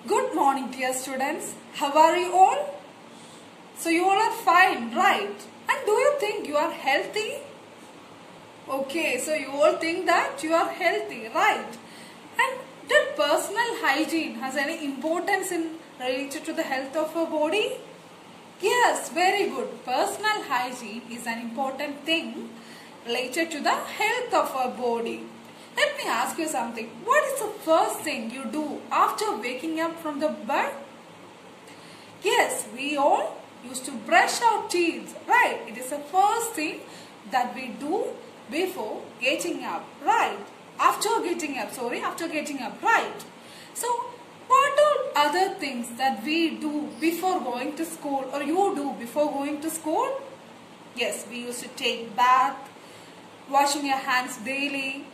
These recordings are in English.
Good morning, dear students. How are you all? So you all are fine, right? And do you think you are healthy? Okay, so you all think that you are healthy, right? And did personal hygiene has any importance in related to the health of our body? Yes, very good. Personal hygiene is an important thing related to the health of our body. Let me ask you something. What is the first thing you do after waking up from the bed? Yes, we all used to brush our teeth, right? It is the first thing that we do before getting up, right? After getting up, right? So, what are other things that we do before going to school or you do before going to school? Yes, we used to take bath, washing your hands daily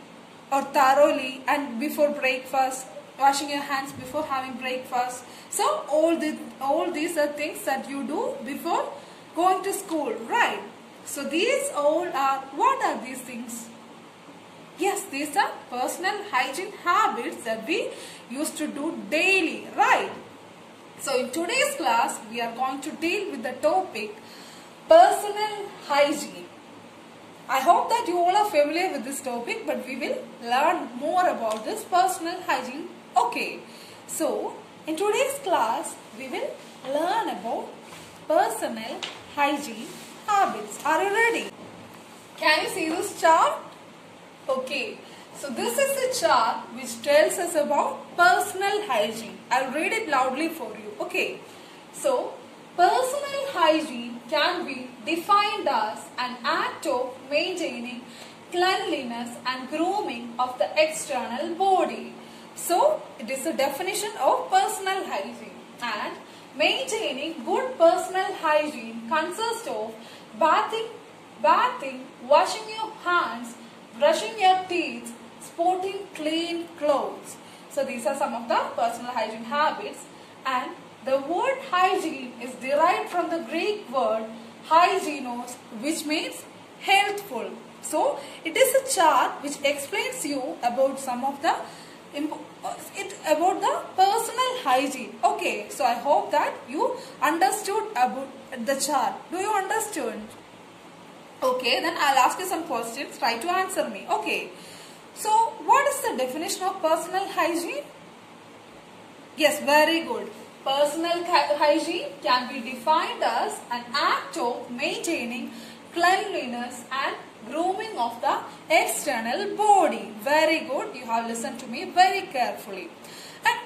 or thoroughly, and before breakfast, washing your hands before having breakfast. So all these are things that you do before going to school, right? So these all are, what are these things? Yes, these are personal hygiene habits that we used to do daily, right? So in today's class, we are going to deal with the topic personal hygiene. I hope that you all are familiar with this topic, but we will learn more about this personal hygiene. Okay, so in today's class, we will learn about personal hygiene habits. Are you ready? Can you see this chart? Okay, so this is the chart which tells us about personal hygiene. I'll read it loudly for you. Okay, so personal hygiene can be defined as an act of maintaining cleanliness and grooming of the external body. So, it is a definition of personal hygiene. And maintaining good personal hygiene consists of bathing, washing your hands, brushing your teeth, sporting clean clothes. So, these are some of the personal hygiene habits. And the word hygiene is derived from the Greek word hygienos, which means healthful. So, it is a chart which explains you about some of the about the personal hygiene. Okay, so I hope that you understood about the chart. Do you understand? Okay, then I'll ask you some questions. Try to answer me. Okay, so what is the definition of personal hygiene? Yes, very good. Personal hygiene can be defined as an act of maintaining cleanliness and grooming of the external body. Very good. You have listened to me very carefully. And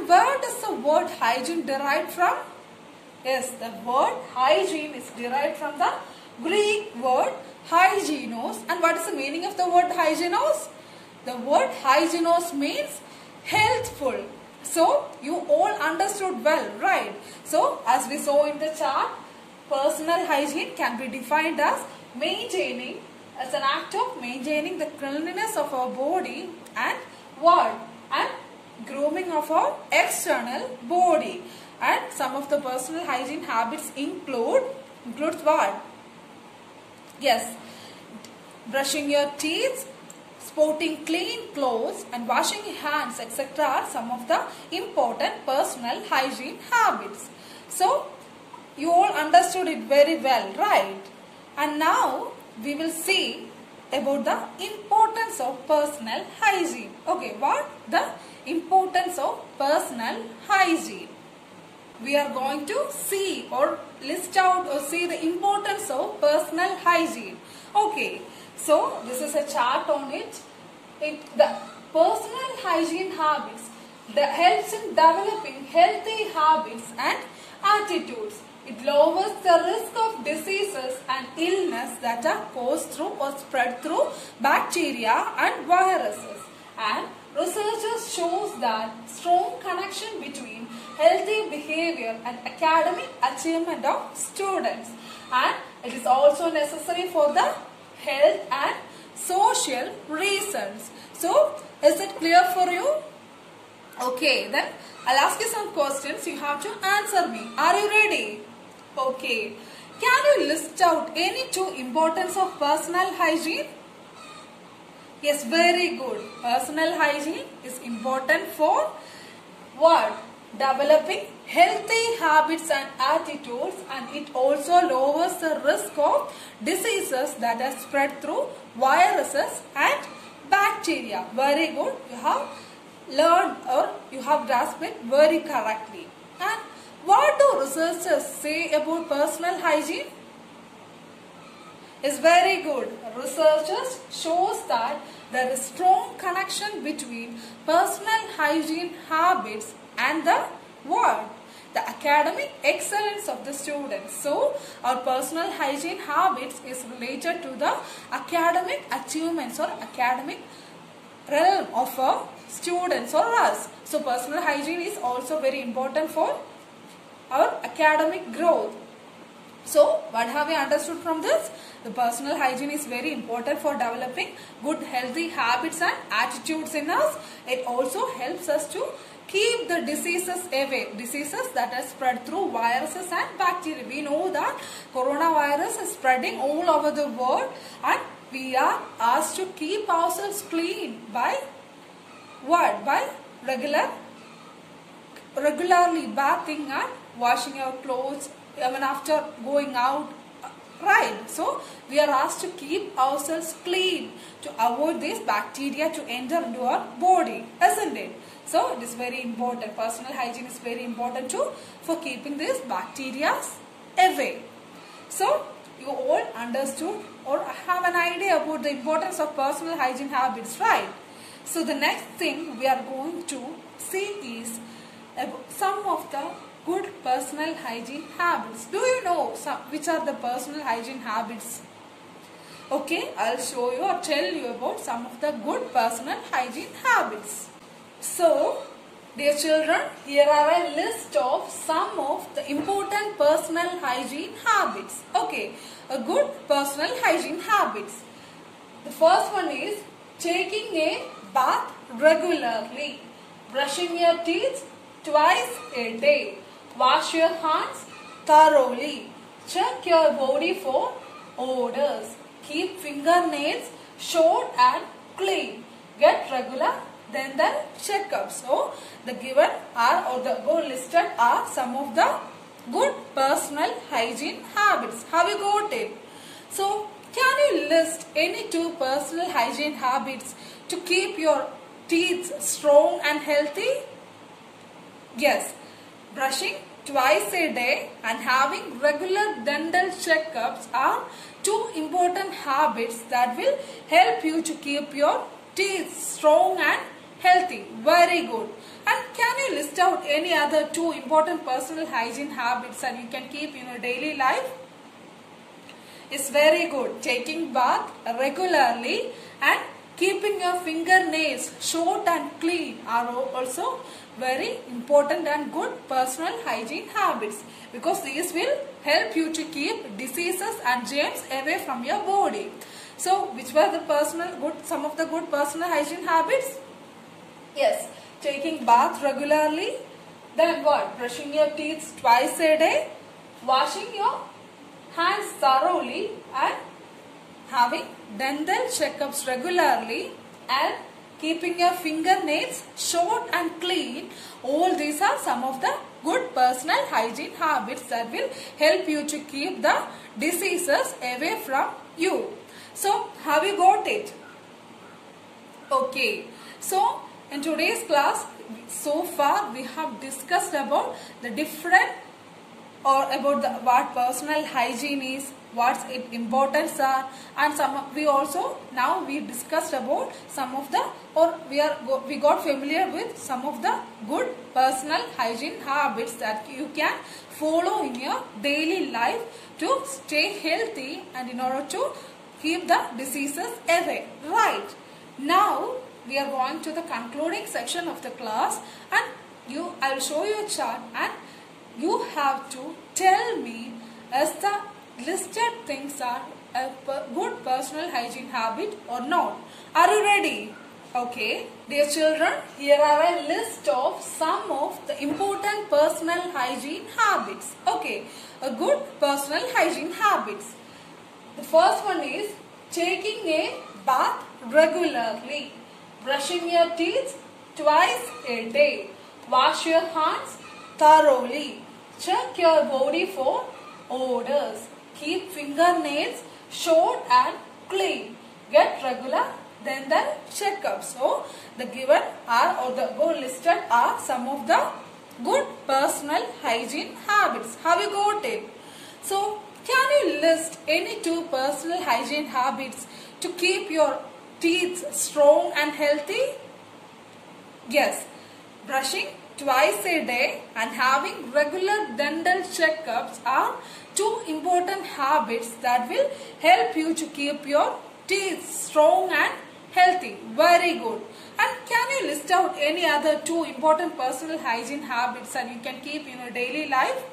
where does the word hygiene derive from? Yes, the word hygiene is derived from the Greek word hygienos. And what is the meaning of the word hygienos? The word hygienos means healthful. So, you all understood well, right? So, as we saw in the chart, personal hygiene can be defined as as an act of maintaining the cleanliness of our body and what? And grooming of our external body. And some of the personal hygiene habits includes what? Yes, brushing your teeth, sporting clean clothes and washing hands, etc. are some of the important personal hygiene habits. So, you all understood it very well, right? And now, we will see about the importance of personal hygiene. Okay, what? The importance of personal hygiene. We are going to see or list out or see the importance of personal hygiene. Okay. So, this is a chart on it. The personal hygiene habits that helps in developing healthy habits and attitudes. It lowers the risk of diseases and illness that are caused through or spread through bacteria and viruses. And researchers shows that strong connection between healthy behavior and academic achievement of students. And it is also necessary for the health and social reasons. So, is it clear for you? Okay, then I'll ask you some questions. You have to answer me. Are you ready? Okay. Can you list out any two importance of personal hygiene? Yes, very good. Personal hygiene is important for what? Developing healthy habits and attitudes, and it also lowers the risk of diseases that are spread through viruses and bacteria. Very good. You have learned or you have grasped it very correctly. And what do researchers say about personal hygiene? Is very good. Researchers shows that there is strong connection between personal hygiene habits and the what? The academic excellence of the students. So, our personal hygiene habits is related to the academic achievements or academic realm of our students or us. So, personal hygiene is also very important for our academic growth. So, what have we understood from this? The personal hygiene is very important for developing good healthy habits and attitudes in us. It also helps us to keep the diseases away. Diseases that are spread through viruses and bacteria. We know that coronavirus is spreading all over the world, and we are asked to keep ourselves clean by what? By regularly bathing and washing our clothes even after going out, right? So we are asked to keep ourselves clean to avoid this bacteria to enter into our body, isn't it? So it is very important. Personal hygiene is very important too for keeping these bacteria away. So you all understood or have an idea about the importance of personal hygiene habits, right? So the next thing we are going to see is about some of the good personal hygiene habits. Do you know which are the personal hygiene habits? Okay, I'll show you or tell you about some of the good personal hygiene habits. So, dear children, here are a list of some of the important personal hygiene habits. Okay, a good personal hygiene habits. The first one is taking a bath regularly, brushing your teeth twice a day, wash your hands thoroughly, check your body for odors, keep fingernails short and clean, get regular dental checkups. So the given are or the listed are some of the good personal hygiene habits. Have you got it? So can you list any two personal hygiene habits to keep your teeth strong and healthy? Yes, brushing twice a day and having regular dental checkups are two important habits that will help you to keep your teeth strong and healthy. Very good. And can you list out any other two important personal hygiene habits that you can keep in your daily life? It's very good. Taking bath regularly and keeping your fingernails short and clean are also very important and good personal hygiene habits, because these will help you to keep diseases and germs away from your body. So, which were the some of the good personal hygiene habits? Yes, taking bath regularly, then what? Brushing your teeth twice a day, washing your hands thoroughly, and having dental checkups regularly, and keeping your fingernails short and clean. All these are some of the good personal hygiene habits that will help you to keep the diseases away from you. So, have you got it? Okay. So, in today's class, so far we have discussed about the different or about what personal hygiene is, what its importance are, and we discussed about some of the we got familiar with some of the good personal hygiene habits that you can follow in your daily life to stay healthy and in order to keep the diseases away. Right. Now we are going to the concluding section of the class, and I will show you a chart and you have to tell me as the listed things are a good personal hygiene habit or not. Are you ready? Okay. Dear children, here are a list of some of the important personal hygiene habits. Okay. A good personal hygiene habits. The first one is taking a bath regularly, brushing your teeth twice a day, Wash your hands thoroughly. Check your body for odors. Keep fingernails short and clean. Get regular dental checkups. So the given are or the listed are some of the good personal hygiene habits. Have you got it? So can you list any 2 personal hygiene habits to keep your teeth strong and healthy? Yes, brushing twice a day and having regular dental checkups are 2 important habits that will help you to keep your teeth strong and healthy. Very good. And can you list out any other 2 important personal hygiene habits that you can keep in your daily life?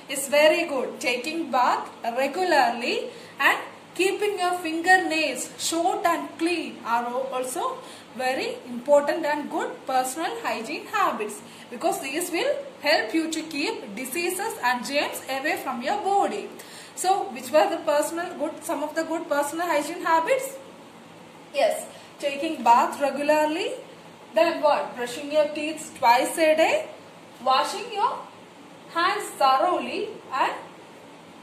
It's very good. Taking bath regularly and keeping your fingernails short and clean are also very important and good personal hygiene habits, because these will help you to keep diseases and germs away from your body. So which were the some of the good personal hygiene habits? Yes, taking bath regularly, then what? Brushing your teeth twice a day, washing your hands thoroughly and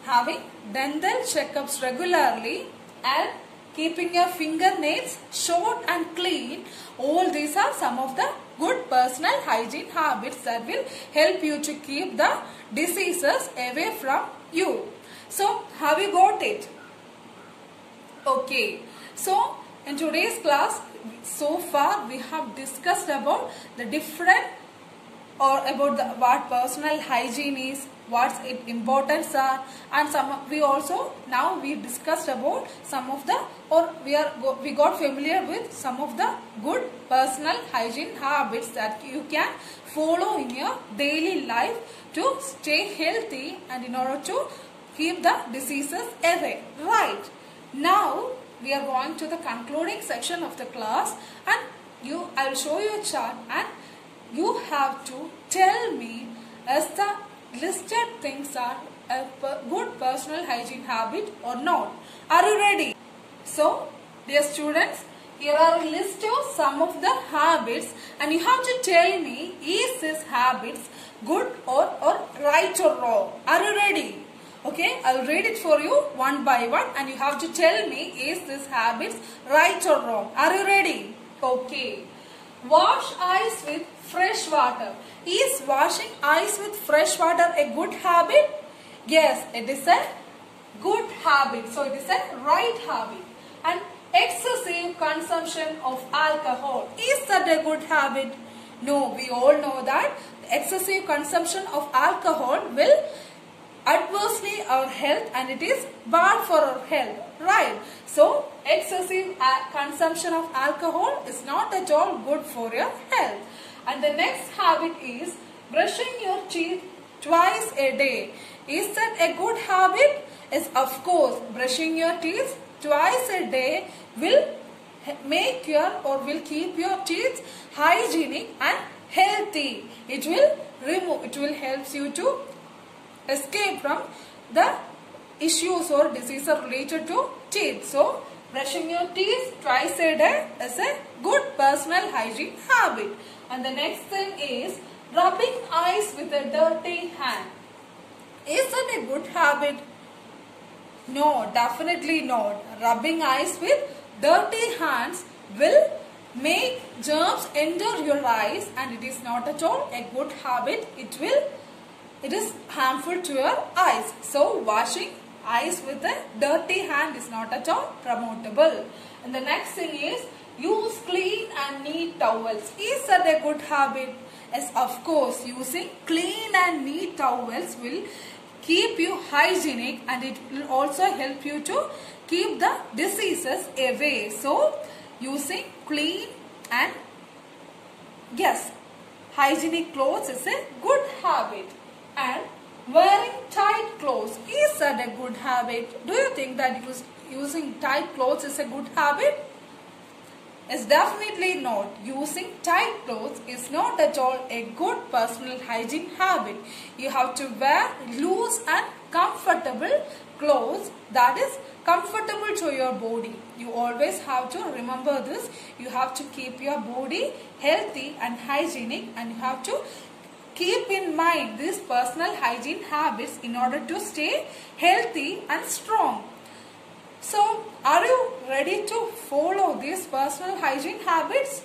having dental checkups regularly and keeping your fingernails short and clean. All these are some of the good personal hygiene habits that will help you to keep the diseases away from you. So have you got it? Okay. So in today's class, so far we have discussed about the different or about what personal hygiene is, what's its importance are, and we discussed about some of the we got familiar with some of the good personal hygiene habits that you can follow in your daily life to stay healthy and in order to keep the diseases away. Right. Now we are going to the concluding section of the class, and I will show you a chart and you have to tell me as the listed things are a good personal hygiene habit or not. Are you ready? So, dear students, here are a list of some of the habits and you have to tell me is this habits good or right or wrong. Are you ready? Okay, I will read it for you one by one and you have to tell me is this habits right or wrong. Are you ready? Okay. Wash eyes with fresh water. Is washing eyes with fresh water a good habit? Yes, it is a good habit. So it is a right habit. And excessive consumption of alcohol. Is that a good habit? No, we all know that excessive consumption of alcohol will adversely our health and it is bad for our health, right? So excessive consumption of alcohol is not at all good for your health. And the next habit is brushing your teeth twice a day. Is that a good habit? Yes, of course, brushing your teeth twice a day will make will keep your teeth hygienic and healthy. It will help you to escape from the issues or diseases related to teeth. So, brushing your teeth twice a day is a good personal hygiene habit. And the next thing is rubbing eyes with a dirty hand. Is that a good habit? No, definitely not. Rubbing eyes with dirty hands will make germs enter your eyes and it is not at all a good habit. It is harmful to your eyes. So, washing eyes with a dirty hand is not at all promotable. And the next thing is use clean and neat towels. Is that a good habit? Yes, of course, using clean and neat towels will keep you hygienic and it will also help you to keep the diseases away. So, using clean and hygienic clothes is a good habit. And wearing tight clothes, is that a good habit? Do you think that using tight clothes is a good habit? It's definitely not. Using tight clothes is not at all a good personal hygiene habit. You have to wear loose and comfortable clothes that is comfortable to your body. You always have to remember this. You have to keep your body healthy and hygienic, and you have to keep in mind these personal hygiene habits in order to stay healthy and strong. So, are you ready to follow these personal hygiene habits?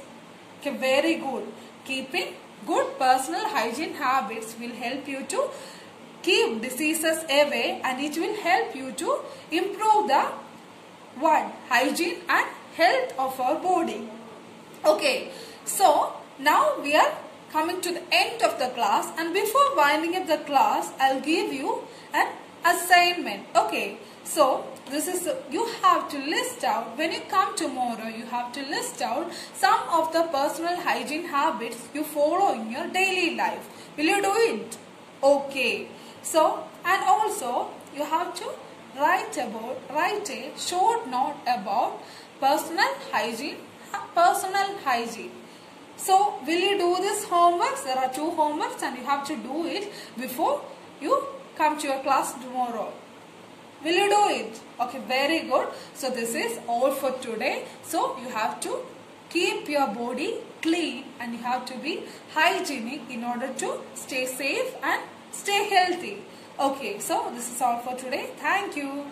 Okay, very good. Keeping good personal hygiene habits will help you to keep diseases away, and it will help you to improve the hygiene and health of our body. Okay, so now we are coming to the end of the class, and before winding up the class, I'll give you an assignment. Okay, so this is you have to list out, when you come tomorrow, you have to list out some of the personal hygiene habits you follow in your daily life. Will you do it? Okay. So, and also you have to write a short note about personal hygiene. So, will you do this homeworks? There are 2 homeworks and you have to do it before you come to your class tomorrow. Will you do it? Okay, very good. So, this is all for today. So, you have to keep your body clean and you have to be hygienic in order to stay safe and stay healthy. Okay, so this is all for today. Thank you.